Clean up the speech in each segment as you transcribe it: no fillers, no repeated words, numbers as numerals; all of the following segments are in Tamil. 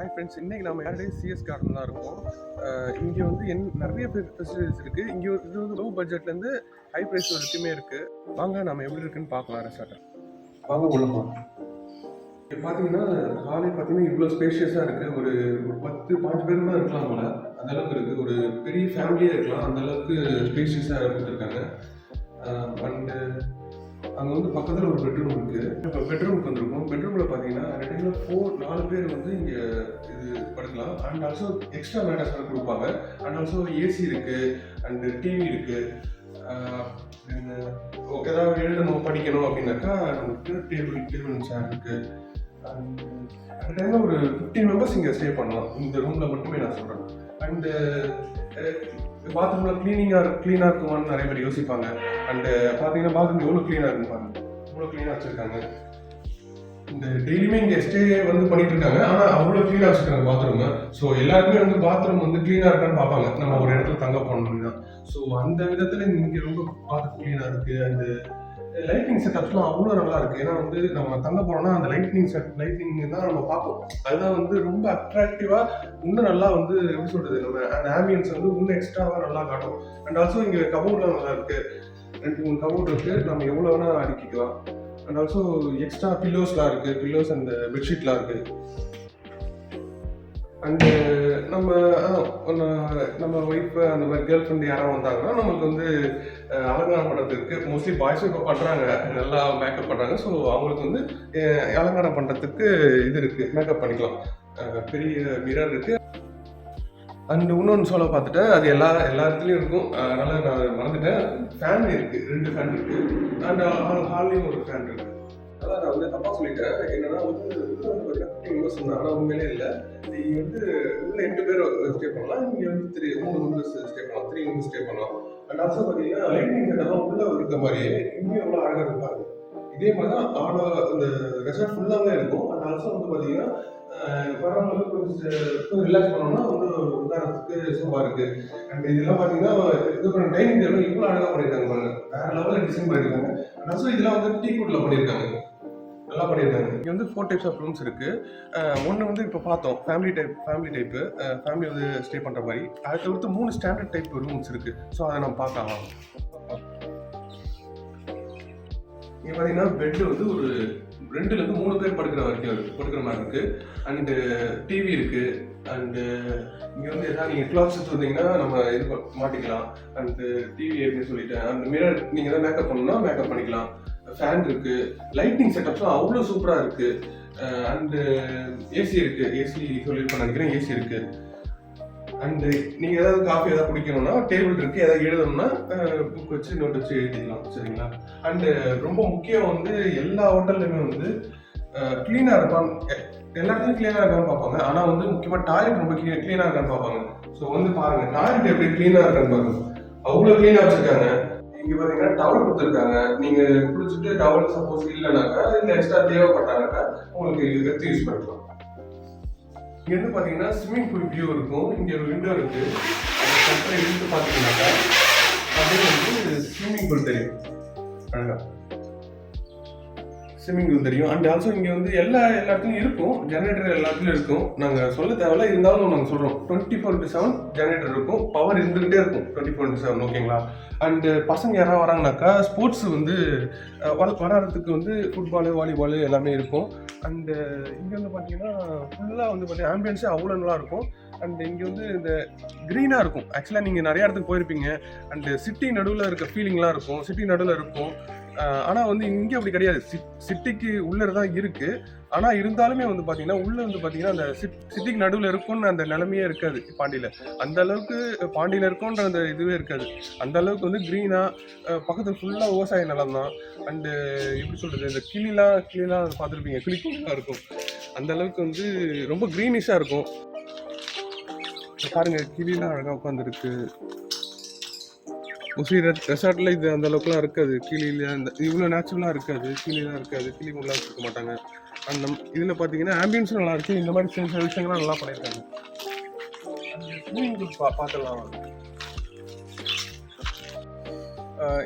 ஹாய் ஃப்ரெண்ட்ஸ், இன்றைக்கி நம்ம யாருடைய சிஎஸ் கார்டன் தான் இருக்கோம். இங்கே வந்து நிறைய ஃபெசிலிட்டிஸ் இருக்குது. இங்கே இது வந்து லோ பட்ஜெட்லேருந்து ஹை ப்ரைஸ் வரைக்குமே இருக்குது. வாங்க நம்ம எப்படி இருக்குன்னு பார்க்கலாம். ரெசார்ட்டை வாங்க உள்ள போகலாம். இப்போ பார்த்தீங்கன்னா ஹாலே பார்த்தீங்கன்னா இவ்வளோ ஸ்பேஷியஸாக இருக்குது. ஒரு 10-5 பேர் தான் இருக்கலாம் போல, அந்தளவுக்கு இருக்குது. ஒரு பெரிய ஃபேமிலியே இருக்கலாம், அந்தளவுக்கு ஸ்பேஷியஸாக கொடுத்துருக்காங்க. அண்டு அங்கே வந்து பக்கத்தில் ஒரு பெட்ரூம் இருக்குது. இப்போ பெட்ரூமுக்கு வந்திருக்கோம். பெட்ரூமில் பார்த்தீங்கன்னா 4 பேர் வந்து இங்கே இது படுக்கலாம். அண்ட் ஆல்சோ எக்ஸ்ட்ரா மேட்டர்ஸ் கொடுப்பாங்க. அண்ட் ஆல்சோ ஏசி இருக்குது, அண்டு டிவி இருக்குது. ஏதாவது எழுதணும் படிக்கணும் அப்படின்னாக்கா நமக்கு டேபிள் சேர் இருக்குது. அண்ட் அந்த டைமில் ஒரு 15 மெம்பர்ஸ் இங்கே ஸ்டே பண்ணலாம். இந்த ரூமில் மட்டுமே நான் சொல்கிறேன். அண்டு பாத்ரூமில் க்ளீனாக இருக்குமான்னு நிறைய பேர் யோசிப்பாங்க. அண்டு பார்த்தீங்கன்னா பாத்ரூம் எவ்வளோ க்ளீனாக இருக்குன்னு பாருங்க, இவ்வளோ க்ளீனாக வச்சுருக்காங்க. இந்த டெய்லியுமே இங்கே ஸ்டே வந்து பண்ணிட்டு இருக்காங்க. ஆனால் அவ்வளோ க்ளீனாக வச்சுருக்காங்க பாத்ரூமை. ஸோ எல்லாருக்குமே வந்து பாத்ரூம் வந்து க்ளீனாக இருக்கான்னு பார்ப்பாங்க, நம்ம ஒரு இடத்துல தங்க போகணும் தான். ஸோ அந்த விதத்தில் இங்கே ரொம்ப பாத்ரூம் க்ளீனாக இருக்குது. அந்த லைட்டிங் செட்டப்ஸ்லாம் அவ்வளோ நல்லா இருக்குது. ஏன்னா வந்து நம்ம தங்க போனோம்னா அந்த லைட்டிங் தான் நம்ம பார்ப்போம். அதுதான் வந்து ரொம்ப அட்ராக்டிவாக இன்னும் நல்லா வந்து எப்படி சொல்கிறது, நம்ம அந்த ஆம்பியன்ஸ் வந்து இன்னும் எக்ஸ்ட்ராவாக நல்லா காட்டும். அண்ட் ஆல்சோ இங்கே கபோர்ட்லாம் நல்லா இருக்குது. 2-3 கபோர்ட் இருக்குது, நம்ம எவ்வளோ வேணால் அடுக்கிக்கலாம். அண்ட் ஆல்சோ எக்ஸ்ட்ரா பில்லோஸ்லாம் இருக்குது. பில்லோஸ் அண்ட் பெட்ஷீட்லாம் இருக்குது. அண்டு நம்ம ஒய்ஃப் அந்த மாதிரி கேர்ள் ஃப்ரெண்ட் யாராவது வந்தாங்கன்னா நமக்கு வந்து அலங்காரம் பண்ணுறதுக்கு மோஸ்ட்லி பாய்ஸும் இப்போ பண்ணுறாங்க, நல்லா மேக்கப் பண்ணுறாங்க. ஸோ அவங்களுக்கு வந்து அலங்காரம் பண்ணுறதுக்கு இது இருக்குது, மேக்கப் பண்ணிக்கலாம். பெரிய மிரர் இருக்குது. அண்ட் இன்னொன்று சொல்ல பார்த்துட்டேன், அது எல்லா இடத்துலையும் இருக்கும். அதனால் நான் மறந்துட்டேன். ஃபேன் இருக்குது, 2 ஃபேன் இருக்குது. அண்ட் ஹால்லையும் ஒரு ஃபேன் இருக்குது. அதான் நான் வந்து தப்பாக சொல்லிட்டேன். என்னன்னா வந்து 15 மெம்பர்ஸ் இருந்தாங்க, ஆனால் உண்மையிலே இல்லை. இங்கே வந்து உள்ள 8 பேர் ஸ்டே பண்ணலாம். இங்கே வந்து 3 மெம்பர்ஸ் ஸ்டே பண்ணலாம், 3 மெம்பர்ஸ் ஸ்டே பண்ணலாம். அண்ட் ஆல்சோ பார்த்தீங்கன்னா லைட்டிங் செட்டெல்லாம் உள்ள இருக்க மாதிரியே இங்கேயும் எவ்வளோ அழகாக இருப்பாங்க. இதே மாதிரி தான் இந்த ரெசார்ட் ஃபுல்லாகவே இருக்கும். அண்ட் ஆல்சோ வந்து பார்த்தீங்கன்னா வரவங்களுக்கு கொஞ்சம் ரிலாக்ஸ் பண்ணோம்னா வந்து உதாரணத்துக்கு சோஃபா இருக்குது. அண்ட் இதெல்லாம் பார்த்தீங்கன்னா இது பண்ண டைனிங் டேபிள் இவ்வளோ அழகாக பண்ணியிருக்காங்க பாருங்க, வேறு லெவலில் டிசைன் பண்ணியிருக்காங்க. அண்ட் ஆல்சோ இதெல்லாம் வந்து டீ குட்டில் பண்ணியிருக்காங்க, நல்லா பண்ணியிருக்காங்க. இங்கே வந்து 4 டைப்ஸ் ஆஃப் ரூம்ஸ் இருக்குது. ஒன்று வந்து இப்போ பார்த்தோம் ஃபேமிலி டைப்பு, ஃபேமிலி வந்து ஸ்டே பண்ணுற மாதிரி. அதை தவிர்த்து 3 ஸ்டாண்டர்ட் டைப் ரூம்ஸ் இருக்குது. ஸோ அதை நம்ம பார்க்கலாம். இங்கே பார்த்தீங்கன்னா பெட்டு வந்து ஒரு 2-3 பேர் படுக்கிற மாதிரி இருக்குது. அண்டு டிவி இருக்குது. அண்டு இங்கே வந்து எதாவது நீங்கள் கிளாத்ஸ் எடுத்து வந்தீங்கன்னா நம்ம இது மாட்டிக்கலாம். அண்டு டிவி இருக்குன்னு சொல்லிட்டேன். அந்த மிரர் நீங்கள் தான் மேக்கப் பண்ணணும்னா மேக்கப் பண்ணிக்கலாம். ஃபேன் இருக்குது. லைட்டிங் செட்டப்ஸ்லாம் அவ்வளோ சூப்பராக இருக்குது. அண்டு ஏசி இருக்குது. ஏசி சொல்லியிருப்பேன் நினைக்கிறேன், ஏசி இருக்குது. அண்டு நீங்கள் ஏதாவது காஃபி ஏதாவது குடிக்கணும்னா டேபிள் இருக்குது. ஏதாவது எழுதணும்னா புக் வச்சு நோட் வச்சு எழுதிக்கலாம், சரிங்களா? அண்டு ரொம்ப முக்கியம் வந்து எல்லா ஹோட்டல்லையுமே வந்து க்ளீனாக இருப்பான், எல்லா இடத்துலையும் க்ளீனாக இருக்கான்னு பார்ப்பாங்க. ஆனால் வந்து முக்கியமாக டாய்லெட் ரொம்ப க்ளீனாக இருக்கான்னு பார்ப்பாங்க. ஸோ வந்து பாருங்கள், டாய்லெட் எப்படி க்ளீனாக இருக்கான்னு பாருங்கள், அவ்வளோ க்ளீனாக வச்சுருக்காங்க. இங்கே பார்த்தீங்கன்னா டவல் கொடுத்துருக்காங்க. நீங்கள் குளிச்சுட்டு டவல் சப்போஸ் இல்லைனாக்கா இல்லை எக்ஸ்ட்ரா தேவைப்பட்டானாக்கா உங்களுக்கு எடுத்து யூஸ் பண்ணிக்கலாம். இங்கேருந்து பார்த்தீங்கன்னா ஸ்விம்மிங் பூல் வியூ இருக்கும். இங்கே ஒரு விண்டோ இருக்குது. அந்த கட்டரை இழுத்து பார்த்தீங்கன்னாக்கா அப்படியே வந்து ஸ்விம்மிங் பூல் தெரியும், அழகா ஸ்விம்மிங் பூல் தெரியும். அண்ட் ஆல்சோ இங்கே வந்து எல்லா இடத்துலையும் இருக்கும், ஜெனரேட்டர் எல்லாத்துலையும் இருக்கும். நாங்கள் சொல்ல தேவையில்ல, இருந்தாலும் நாங்கள் சொல்கிறோம் 24/7 ஜெனரேட்டர் இருக்கும். பவர் இருந்துகிட்டே இருக்கும் 24/7, ஓகேங்களா? அண்டு பசங்க யாராவது வராங்கனாக்கா ஸ்போர்ட்ஸ் வந்து விளாட்றதுக்கு வந்து ஃபுட்பாலு, வாலிபாலு எல்லாமே இருக்கும். அண்டு இங்கே வந்து பார்த்தீங்கன்னா ஃபுல்லாக வந்து பார்த்தீங்கன்னா ஆம்பியன்ஸே அவ்வளோ நல்லா இருக்கும். அண்ட் இங்கே வந்து இந்த க்ரீனாக இருக்கும். ஆக்சுவலாக நீங்கள் நிறையா இடத்துக்கு போயிருப்பீங்க. அண்டு சிட்டி நடுவில் இருக்க ஃபீலிங்லாம் இருக்கும், சிட்டி நடுவில் இருக்கும். ஆனால் வந்து இங்கே அப்படி கிடையாது. சிட்டிக்கு உள்ளே தான் இருக்குது. ஆனால் இருந்தாலுமே வந்து பார்த்தீங்கன்னா உள்ளே வந்து பார்த்தீங்கன்னா அந்த சிட்டிக்கு நடுவில் இருக்கும்னு அந்த நிலைமையே இருக்காது பாண்டியில். அந்த அளவுக்கு பாண்டியில் இருக்கும்ன்ற அந்த இதுவே இருக்காது. அந்த அளவுக்கு வந்து க்ரீனாக பக்கத்தில் ஃபுல்லாக விவசாய நிலம் தான். அண்டு எப்படி சொல்கிறது, இந்த கிளிலாம் பார்த்துருப்பீங்க, கிளிக்கூடாக இருக்கும். அந்த அளவுக்கு வந்து ரொம்ப க்ரீனிஷாக இருக்கும். பாருங்கள், கிளிலாம் அழகாக உட்காந்துருக்கு. மோஸ்ட்லி ரெசார்ட்டில் இது அந்த அளவுக்குலாம் இருக்காது. கிளியில் அந்த இவ்வளோ நேச்சுரலாக இருக்காது, கிளிலாம் இருக்காது, கிளி முள்ளா வச்சுருக்க மாட்டாங்க. அந்த இதில் பார்த்தீங்கன்னா ஆம்பியன்ஸும் நல்லா இருக்குது. இந்த மாதிரி சில விஷயங்கள்லாம் நல்லா பண்ணியிருக்காங்க. ஸ்விம்மிங் பூல் பார்த்துடலாம்.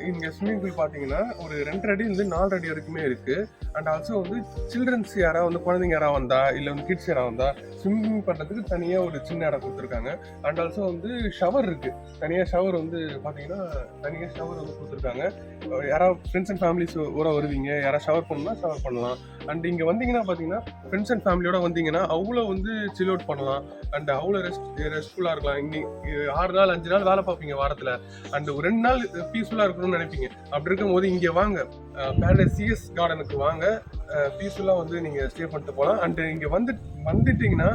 இங்கே ஸ்விம்மிங் பூல் பார்த்தீங்கன்னா ஒரு 2 அடி 4 அடி வரைக்குமே இருக்குது. அண்ட் ஆல்சோ வந்து சில்ட்ரன்ஸ் யாராவது வந்து குழந்தைங்க யாராவது வந்தா இல்லை வந்து கிட்ஸ் யாராவது வந்தா ஸ்விம்மிங் பண்ணுறதுக்கு தனியாக ஒரு சின்ன இடம் கொடுத்துருக்காங்க. அண்ட் ஆல்சோ வந்து ஷவர் இருக்கு, தனியாக ஷவர் வந்து பார்த்தீங்கன்னா தனியாக ஷவர் வந்து கொடுத்துருக்காங்க. யாராவது ஃப்ரெண்ட்ஸ் அண்ட் ஃபேமிலிஸ் வருவீங்க, யாராவது ஷவர் பண்ணணும்னா ஷவர் பண்ணலாம். அண்ட் இங்கே வந்தீங்கன்னா பார்த்தீங்கன்னா ஃப்ரெண்ட்ஸ் அண்ட் ஃபேமிலியோட வந்தீங்கன்னா அவ்வளோ வந்து சில் அவுட் பண்ணலாம். அண்ட் அவ்வளோ ரெஸ்ட்ஃபுல்லாக இருக்கலாம். இங்கே 6 நாள் 5 நாள் வேலை பார்ப்பீங்க வாரத்தில், அண்ட் ஒரு 2 நாள் பீஸ்ஃபுல்லாக இருக்கணும்னு நினைப்பீங்க. அப்படி இருக்கும் போது இங்கே வாங்க, பேரடைஸ் சிஎஸ் கார்டனுக்கு வாங்க, பீஸ்ஃபுல்லாக வந்து நீங்கள் ஸ்டே பண்ணிட்டு போகலாம். அண்ட் இங்கே வந்துட்டீங்கன்னா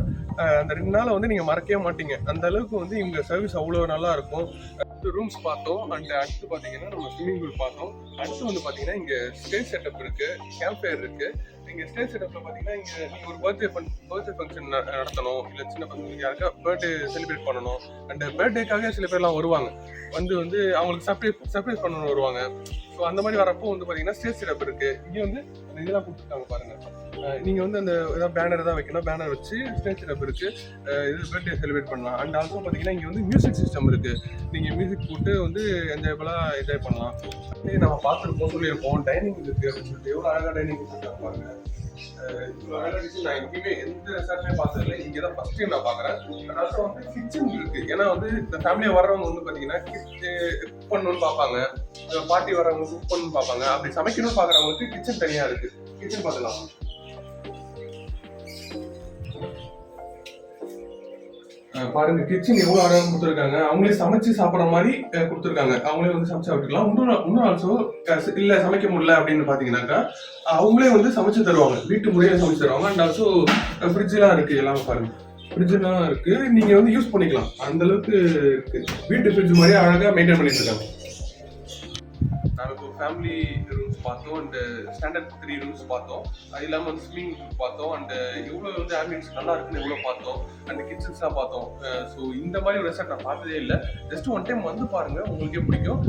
அந்த 2 நாளை வந்து நீங்கள் மறக்கவே மாட்டீங்க. அந்த அளவுக்கு வந்து இங்கே சர்வீஸ் அவ்வளோ நல்லா இருக்கும். ரூம்ஸ் பார்த்தோம். அண்ட் அடுத்து பார்த்தீங்கன்னா நம்ம ஸ்விம்மிங் பூல் பார்த்தோம். அடுத்து வந்து பார்த்தீங்கன்னா இங்கே ஸ்டேஜ் செட்டப் இருக்கு, கேம்ப் ஃபயர் இருக்கு. இங்கே ஸ்டேஜ் செட்டப்ல பார்த்தீங்கன்னா இங்கே நீங்கள் ஒரு பர்த்டே ஃபங்க்ஷன் நடத்தணும், இல்லை சின்ன பசங்களுக்கு யாருக்கா பர்த்டே செலிப்ரேட் பண்ணணும். அண்ட் பர்த்டேக்காக சில பேர்லாம் வருவாங்க, வந்து அவங்களுக்கு சர்ப்ரைஸ் பண்ணணும் வருவாங்க. ஸோ அந்த மாதிரி வரப்போ வந்து பார்த்தீங்கன்னா ஸ்டேஜ் செட்டப் இருக்கு. இங்கே வந்து அந்த இதெல்லாம் கொடுத்துருக்காங்க பாருங்க. நீங்கள் வந்து அந்த ஏதாவது பேனர் தான் வைக்கணும், பேனர் வச்சு ஸ்டேஜ் செட்டப் இருக்கு, இது பர்த்டே செலிப்ரேட் பண்ணலாம். அண்ட் ஆல்சோ பார்த்தீங்கன்னா இங்கே வந்து மியூசிக் சிஸ்டம் இருக்கு, நீங்கள் மியூசிக் போட்டு வந்து என்ஜாய் பண்ணலாம். நம்ம பார்த்துருப்போம், சொல்லியிருப்போம் டைனிங் இருக்கு அப்படின்னு சொல்லிட்டு. எவ்வளோ அழகாக டைனிங் கொடுத்துருக்காங்க பாருங்க. நான் எங்கேயுமே எந்த ரெசார்ட்லயும் பார்த்ததில்லை, இங்கே தான் ஃபர்ஸ்ட் டைம் நான் பார்க்குறேன். அதனால வந்து கிச்சன் இருக்கு. ஏன்னா வந்து இந்த ஃபேமிலியாக வர்றவங்க வந்து பார்த்தீங்கன்னா குக் பண்ணணும்னு பார்ப்பாங்க, பார்ட்டி வர்றவங்க குக் பண்ணணும்னு பார்ப்பாங்க. அப்படி சமைக்கணும்னு பார்க்குறவங்களுக்கு கிச்சன் தனியாக இருக்கு. கிச்சன் பார்த்துக்கலாம். பாருங்க கிச்சன் எவ்வளவு அழகா கொடுத்துருக்காங்க. அவங்களே சமைச்சு சாப்பிட்ற மாதிரி கொடுத்துருக்காங்க. அவங்களே வந்து சமைச்சு சாப்பிட்டுக்கலாம். இன்னும் ஆல்சோ இல்ல சமைக்க முடியல அப்படின்னு பாத்தீங்கன்னாக்கா அவங்களே வந்து சமைச்சு தருவாங்க, வீட்டு முறையில சமைச்சு தருவாங்க. அண்ட் ஆல்சோ ஃப்ரிட்ஜ் எல்லாம் இருக்கு, எல்லாமே பாருங்க ஃப்ரிட்ஜ் எல்லாம் இருக்கு, நீங்க வந்து யூஸ் பண்ணிக்கலாம். அந்த அளவுக்கு இருக்கு, வீட்டு ஃப்ரிட்ஜ் மாதிரியே அழகா மெயின்டைன் பண்ணிட்டு இருக்காங்க. நாங்கள் இப்போ ஃபேமிலி ரூம்ஸ் பார்த்தோம், அண்ட் ஸ்டாண்டர்ட் 3 ரூம்ஸ் பார்த்தோம். அது இல்லாமல் வந்து ஸ்விம்மிங் பூல் பார்த்தோம். அண்ட் எவ்வளோ வந்து ஆம்பியன்ஸ் நல்லா இருக்குன்னு எவ்வளோ பார்த்தோம். அண்ட் கிச்சன்ஸ்லாம் பார்த்தோம். ஸோ இந்த மாதிரி ஒரு ரெசார்ட் நான் பார்த்ததே இல்லை. ஜஸ்ட் ஒன் டைம் வந்து பாருங்க, உங்களுக்கே பிடிக்கும்.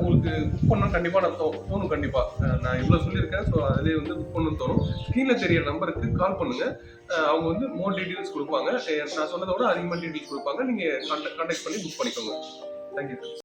உங்களுக்கு புக் பண்ணணும் கண்டிப்பாக நான் தோணும். கண்டிப்பாக நான் இவ்வளோ சொல்லியிருக்கேன். ஸோ அதிலே வந்து புக் பண்ணணும்னு தோணும். ஸ்க்ரீனில் தெரியற நம்பருக்கு கால் பண்ணுங்க. அவங்க வந்து மோர் டீட்டெயில்ஸ் கொடுப்பாங்க. நான் சொன்னதோட அதிகமாக டீட்டெயில்ஸ் கொடுப்பாங்க. நீங்கள் கான்டாக்ட் பண்ணி புக் பண்ணிக்கோங்க. தேங்க்யூ.